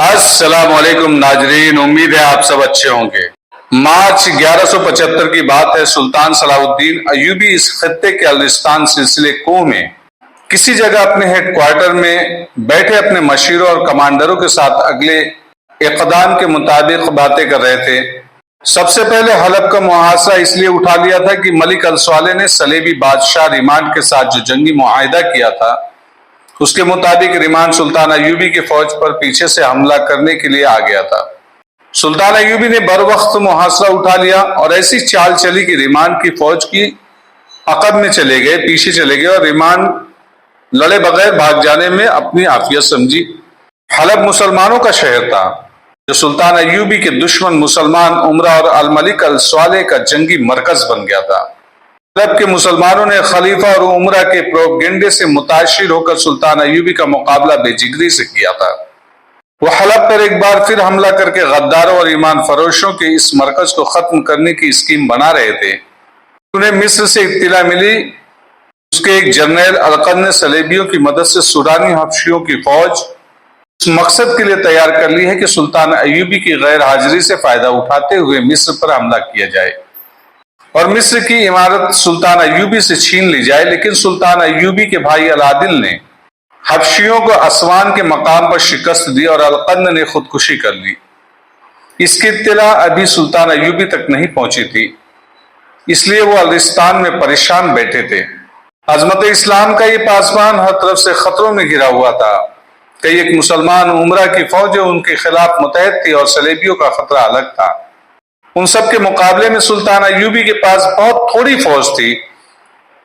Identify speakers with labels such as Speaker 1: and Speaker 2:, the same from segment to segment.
Speaker 1: السلام علیکم ناظرین، امید ہے آپ سب اچھے ہوں گے۔ مارچ 1175 کی بات ہے۔ سلطان صلاح الدین ایوبی اس خطے کے الرستان سلسلے کو میں کسی جگہ اپنے ہیڈ کوارٹر میں بیٹھے اپنے مشیروں اور کمانڈروں کے ساتھ اگلے اقدام کے مطابق باتیں کر رہے تھے۔ سب سے پہلے حلب کا محاصرہ اس لیے اٹھا لیا تھا کہ ملک الصالح نے صلیبی بادشاہ ریمانڈ کے ساتھ جو جنگی معاہدہ کیا تھا، اس کے مطابق ریمان سلطان ایوبی کی فوج پر پیچھے سے حملہ کرنے کے لیے آ گیا تھا۔ سلطان ایوبی نے بر وقت محاصرہ اٹھا لیا اور ایسی چال چلی کہ ریمان کی فوج کی عقب میں چلے گئے، پیچھے چلے گئے، اور ریمان لڑے بغیر بھاگ جانے میں اپنی عافیت سمجھی۔ حلب مسلمانوں کا شہر تھا، جو سلطان ایوبی کے دشمن مسلمان عمرہ اور الملک الصالح کا جنگی مرکز بن گیا تھا۔ حلب کے مسلمانوں نے خلیفہ اور عمرہ کے پروپیگنڈے سے متاثر ہو کر سلطان ایوبی کا مقابلہ بے جگری سے کیا تھا۔ وہ حلب پر ایک بار پھر حملہ کر کے غداروں اور ایمان فروشوں کے اس مرکز کو ختم کرنے کی اسکیم بنا رہے تھے۔ انہیں مصر سے اطلاع ملی، اس کے ایک جنرل القن نے صلیبیوں کی مدد سے سوڈانی حبشیوں کی فوج اس مقصد کے لیے تیار کر لی ہے کہ سلطان ایوبی کی غیر حاضری سے فائدہ اٹھاتے ہوئے مصر پر حملہ کیا جائے اور مصر کی عمارت سلطان ایوبی سے چھین لی جائے۔ لیکن سلطان ایوبی کے بھائی العادل نے حبشیوں کو اسوان کے مقام پر شکست دی اور القن نے خودکشی کر لی۔ اس کی اطلاع ابھی سلطان ایوبی تک نہیں پہنچی تھی، اس لیے وہ الرستان میں پریشان بیٹھے تھے۔ عظمت اسلام کا یہ پاسبان ہر طرف سے خطروں میں گھرا ہوا تھا۔ کئی ایک مسلمان عمرہ کی فوج ان کے خلاف متحد تھی اور صلیبیوں کا خطرہ الگ تھا۔ ان سب کے مقابلے میں سلطان ایوبی کے پاس بہت تھوڑی فوج تھی۔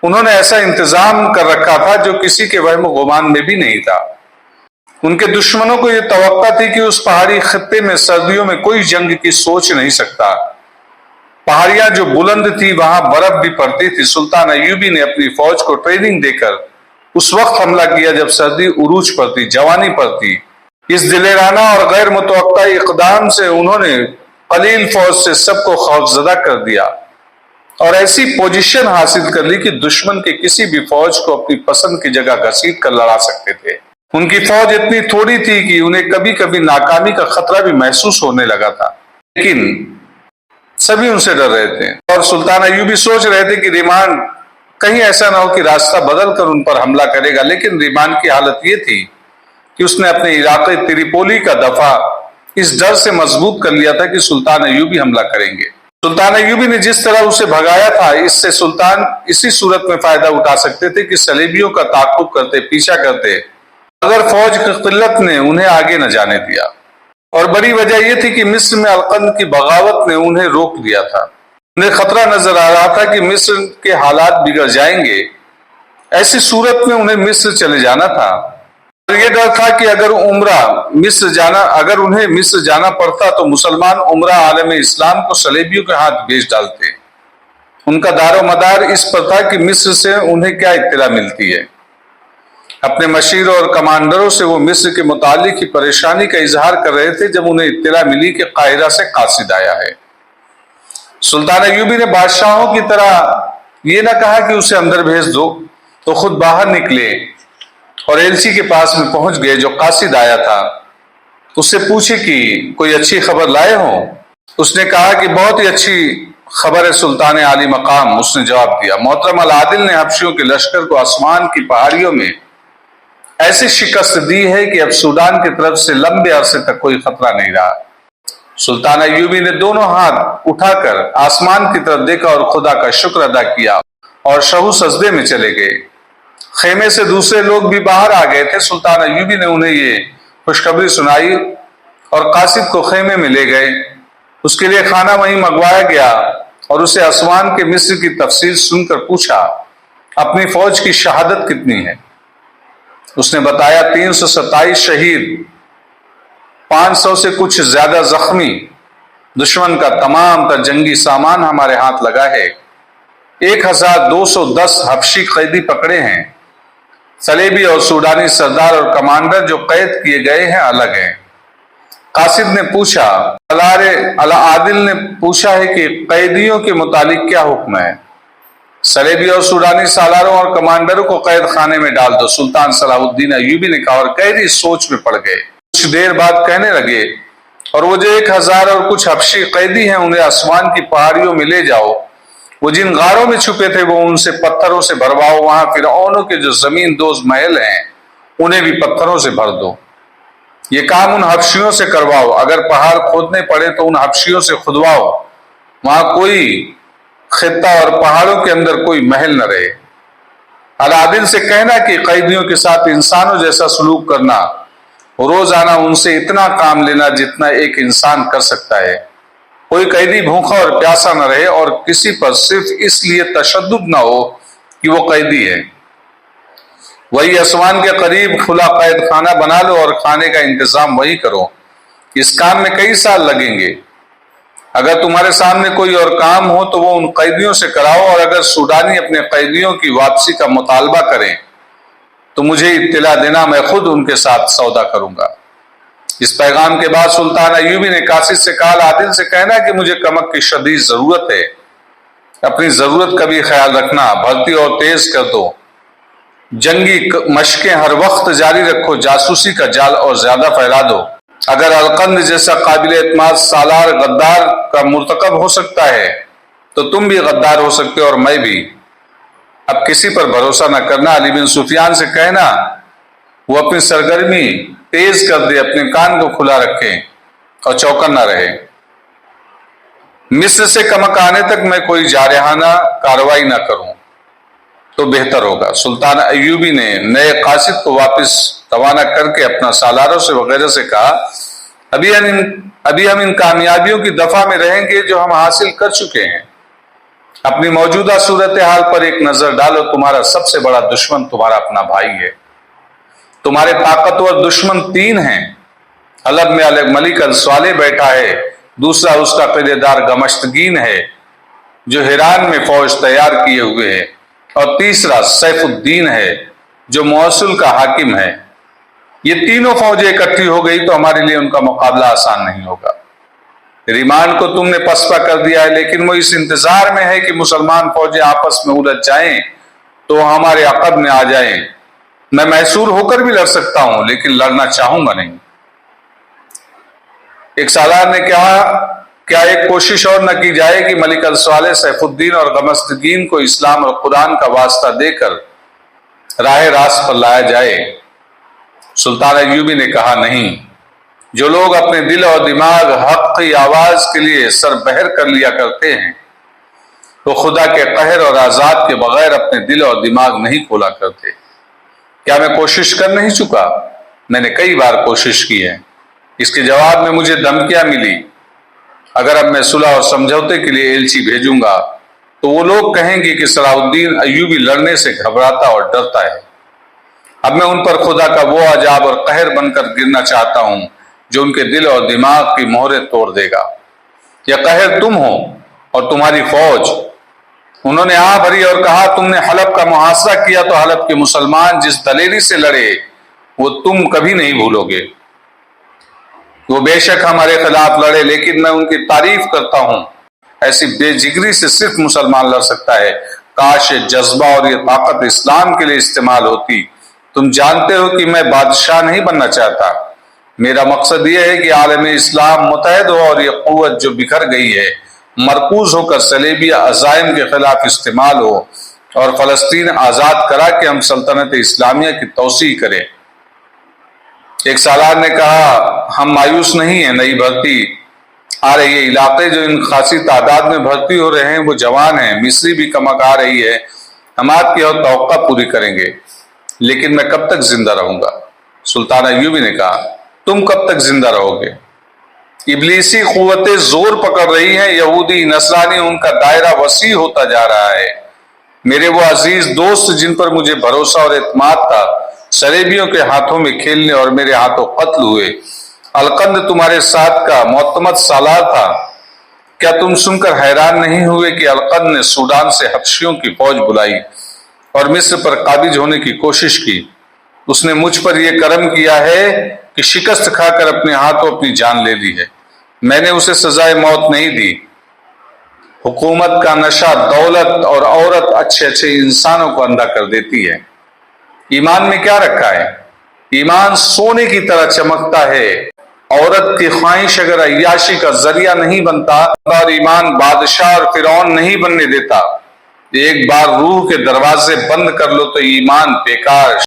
Speaker 1: انہوں نے ایسا انتظام کر رکھا تھا جو کسی کے وہم و گمان میں بھی نہیں تھا۔ ان کے دشمنوں کو یہ توقع تھی کہ اس پہاڑی خطے میں سردیوں میں کوئی جنگ کی سوچ نہیں سکتا۔ پہاڑیاں جو بلند تھی، وہاں برف بھی پڑتی تھی۔ سلطان ایوبی نے اپنی فوج کو ٹریننگ دے کر اس وقت حملہ کیا جب سردی عروج پر تھی، جوانی پر تھی۔ اس دلیرانہ اور غیر متوقع اقدام سے انہوں نے قلیل فوج سے سب کو خوفزدہ کر دیا اور ایسی پوزیشن حاصل کر لی کہ دشمن کے کسی بھی فوج کو اپنی پسند کی جگہ گھسیٹ کر لڑا سکتے تھے۔ ان کی فوج اتنی تھوڑی تھی کہ انہیں کبھی کبھی ناکامی کا خطرہ بھی محسوس ہونے لگا تھا، لیکن سبھی ان سے ڈر رہے تھے اور سلطان ایوبی سوچ رہے تھے کہ ریمان کہیں ایسا نہ ہو کہ راستہ بدل کر ان پر حملہ کرے گا۔ لیکن ریمان کی حالت یہ تھی کہ اس نے اپنے علاقے تریپولی کا دفاع اس ڈر سے مضبوط کر لیا تھا کہ سلطان ایوبی حملہ کریں گے۔ سلطان ایوبی نے جس طرح اسے بھگایا تھا، اس سے سلطان اسی صورت میں فائدہ اٹھا سکتے تھے کہ صلیبیوں کا تعاقب کرتے، پیچھا کرتے، اگر فوج کی قلت نے انہیں آگے نہ جانے دیا۔ اور بڑی وجہ یہ تھی کہ مصر میں القن کی بغاوت نے انہیں روک دیا تھا۔ انہیں خطرہ نظر آ رہا تھا کہ مصر کے حالات بگڑ جائیں گے۔ ایسی صورت میں انہیں مصر چلے جانا تھا اور یہ ڈر تھا کہ اگر انہیں مصر جانا پڑتا تو مسلمان عمرہ عالم اسلام کو صلیبیوں کے ہاتھ بیچ ڈالتے۔ ان کا دار و مدار اس پر تھا کہ مصر سے انہیں کیا اطلاع ملتی ہے۔ اپنے مشیروں اور کمانڈروں سے وہ مصر کے متعلق ہی پریشانی کا اظہار کر رہے تھے جب انہیں اطلاع ملی کہ قاہرہ سے قاصد آیا ہے۔ سلطان ایوبی نے بادشاہوں کی طرح یہ نہ کہا کہ اسے اندر بھیج دو، تو خود باہر نکلے اور ایلچی کے پاس میں پہنچ گئے جو قاصد آیا تھا۔ اس سے پوچھے کہ کوئی اچھی خبر لائے ہوں۔ اس نے کہا کہ بہت ہی اچھی خبر ہے سلطان عالی مقام۔ اس نے جواب دیا، محترم العادل نے حبشیوں کے لشکر کو آسمان کی پہاڑیوں میں ایسی شکست دی ہے کہ اب سوڈان کی طرف سے لمبے عرصے تک کوئی خطرہ نہیں رہا۔ سلطان ایوبی نے دونوں ہاتھ اٹھا کر آسمان کی طرف دیکھا اور خدا کا شکر ادا کیا اور شہو سجدے میں چلے گئے۔ خیمے سے دوسرے لوگ بھی باہر آ گئے تھے۔ سلطان ایوبی نے انہیں یہ خوشخبری سنائی اور قاصد کو خیمے میں لے گئے۔ اس کے لیے کھانا وہیں منگوایا گیا اور اسے اسوان کے مصر کی تفصیل سن کر پوچھا، اپنی فوج کی شہادت کتنی ہے؟ اس نے بتایا 327 شہید، 500 سے کچھ زیادہ زخمی۔ دشمن کا تمام تر جنگی سامان ہمارے ہاتھ لگا ہے۔ 1210 حبشی قیدی پکڑے ہیں۔ صلیبی اور سوڈانی سردار اور کمانڈر جو قید کیے گئے ہیں الگ ہیں۔ قاصد نے پوچھا، العادل نے پوچھا ہے کہ قیدیوں کے متعلق کیا حکم ہے؟ صلیبی اور سوڈانی سالاروں اور کمانڈروں کو قید خانے میں ڈال دو، سلطان صلاح الدین ایوبی نے کہا، اور قیدی سوچ میں پڑ گئے۔ کچھ دیر بعد کہنے لگے، اور وہ جو 1000 اور کچھ حبشی قیدی ہیں انہیں آسمان کی پہاڑیوں میں لے جاؤ، وہ جن غاروں میں چھپے تھے وہ ان سے پتھروں سے بھرواؤ، وہاں فرعونوں کے جو زمین دوز محل ہیں انہیں بھی پتھروں سے بھر دو، یہ کام ان حبشیوں سے کرواؤ، اگر پہاڑ کھودنے پڑے تو ان حبشیوں سے کھدواؤ، وہاں کوئی خطہ اور پہاڑوں کے اندر کوئی محل نہ رہے۔ العادل سے کہنا کہ قیدیوں کے ساتھ انسانوں جیسا سلوک کرنا، روزانہ ان سے اتنا کام لینا جتنا ایک انسان کر سکتا ہے، کوئی قیدی بھوکا اور پیاسا نہ رہے اور کسی پر صرف اس لیے تشدد نہ ہو کہ وہ قیدی ہے۔ وہی آسمان کے قریب کھلا قید خانہ بنا لو اور کھانے کا انتظام وہی کرو، اس کام میں کئی سال لگیں گے۔ اگر تمہارے سامنے کوئی اور کام ہو تو وہ ان قیدیوں سے کراؤ، اور اگر سوڈانی اپنے قیدیوں کی واپسی کا مطالبہ کریں تو مجھے اطلاع دینا، میں خود ان کے ساتھ سودا کروں گا۔ اس پیغام کے بعد سلطان ایوبی نے کاسد سے کہا، عادل سے کہنا کہ مجھے کمک کی شدید ضرورت ہے، اپنی ضرورت کا بھی خیال رکھنا، بھرتی اور تیز کر دو، جنگی مشقیں ہر وقت جاری رکھو، جاسوسی کا جال اور زیادہ پھیلا دو۔ اگر القند جیسا قابل اعتماد سالار غدار کا مرتکب ہو سکتا ہے تو تم بھی غدار ہو سکتے ہو، اور میں بھی۔ اب کسی پر بھروسہ نہ کرنا، علی بن سفیان سے کہنا وہ اپنی سرگرمی تیز کر دے، اپنے کان کو کھلا رکھے اور چوکن نہ رہے۔ مصر سے کمک آنے تک میں کوئی جارحانہ کارروائی نہ کروں تو بہتر ہوگا۔ سلطان ایوبی نے نئے قاصد کو واپس روانہ کر کے اپنا سالاروں سے وغیرہ سے کہا، ابھی ہم ان کامیابیوں کی دفعہ میں رہیں گے جو ہم حاصل کر چکے ہیں۔ اپنی موجودہ صورتحال پر ایک نظر ڈالو، تمہارا سب سے بڑا دشمن تمہارا اپنا بھائی ہے۔ تمہارے طاقتور دشمن 3 ہیں، حلب میں ملک الصالح بیٹھا ہے، دوسرا اس کا قلعے دار گمشتگین ہے جو ہیران میں فوج تیار کیے ہوئے ہے، اور تیسرا سیف الدین ہے جو موصل کا حاکم ہے۔ یہ تینوں فوجیں اکٹھی ہو گئی تو ہمارے لیے ان کا مقابلہ آسان نہیں ہوگا۔ ریمان کو تم نے پسپا کر دیا ہے، لیکن وہ اس انتظار میں ہے کہ مسلمان فوجیں آپس میں الجھ جائیں تو ہمارے عقب میں آ جائیں۔ میں محصور ہو کر بھی لڑ سکتا ہوں لیکن لڑنا چاہوں گا نہیں۔ ایک سالار نے کہا، کیا ایک کوشش اور نہ کی جائے کہ ملک الصالح، سیف الدین اور گمشتگین کو اسلام اور قرآن کا واسطہ دے کر راہ راست پر لایا جائے؟ سلطان ایوبی نے کہا، نہیں، جو لوگ اپنے دل اور دماغ حق کی آواز کے لیے سر بہر کر لیا کرتے ہیں وہ خدا کے قہر اور عذاب کے بغیر اپنے دل اور دماغ نہیں کھولا کرتے۔ کیا میں کوشش کر نہیں چکا؟ میں نے کئی بار کوشش کی ہے، اس کے جواب میں مجھے دھمکیاں ملی۔ اگر اب میں صلح اور سمجھوتے کے لیے ایلچی بھیجوں گا تو وہ لوگ کہیں گے کہ صلاح الدین ایوبی لڑنے سے گھبراتا اور ڈرتا ہے۔ اب میں ان پر خدا کا وہ عذاب اور قہر بن کر گرنا چاہتا ہوں جو ان کے دل اور دماغ کی مہریں توڑ دے گا۔ یہ قہر تم ہو اور تمہاری فوج۔ انہوں نے آہ بھری اور کہا، تم نے حلب کا محاصرہ کیا تو حلب کے مسلمان جس دلیری سے لڑے وہ تم کبھی نہیں بھولو گے۔ وہ بے شک ہمارے خلاف لڑے لیکن میں ان کی تعریف کرتا ہوں، ایسی بے جگری سے صرف مسلمان لڑ سکتا ہے۔ کاش یہ جذبہ اور یہ طاقت اسلام کے لیے استعمال ہوتی۔ تم جانتے ہو کہ میں بادشاہ نہیں بننا چاہتا، میرا مقصد یہ ہے کہ عالم اسلام متحد ہو اور یہ قوت جو بکھر گئی ہے مرکوز ہو کر صلیبی عزائم کے خلاف استعمال ہو اور فلسطین آزاد کرا کے ہم سلطنت اسلامیہ کی توسیع کریں۔ ایک سالار نے کہا، ہم مایوس نہیں ہیں، نئی بھرتی آ رہی ہے، علاقے جو ان خاصی تعداد میں بھرتی ہو رہے ہیں وہ جوان ہیں، مصری بھی کمک آ رہی ہے، ہم آپ کی اور توقع پوری کریں گے، لیکن میں کب تک زندہ رہوں گا؟ سلطان ایوبی نے کہا، تم کب تک زندہ رہو گے؟ ابلیسی قوتیں زور پکڑ رہی ہیں، یہودی نصرانی، ان کا دائرہ وسیع ہوتا جا رہا ہے۔ میرے وہ عزیز دوست جن پر مجھے بھروسہ اور اعتماد تھا صلیبیوں کے ہاتھوں میں کھیلنے اور میرے ہاتھوں قتل ہوئے۔ القند تمہارے ساتھ کا معتمد سالار تھا، کیا تم سن کر حیران نہیں ہوئے کہ القند نے سوڈان سے حبشیوں کی فوج بلائی اور مصر پر قابض ہونے کی کوشش کی؟ اس نے مجھ پر یہ کرم کیا ہے کہ شکست کھا کر اپنے ہاتھوں اپنی جان لے لی ہے، میں نے اسے سزائے موت نہیں دی۔ حکومت کا نشہ دولت اور عورت اچھے انسانوں کو اندھا کر دیتی ہے۔ ایمان میں کیا رکھا ہے؟ ایمان سونے کی طرح چمکتا ہے۔ عورت کی خواہش اگر عیاشی کا ذریعہ نہیں بنتا اور ایمان بادشاہ اور فرعون نہیں بننے دیتا، ایک بار روح کے دروازے بند کر لو تو ایمان بیکار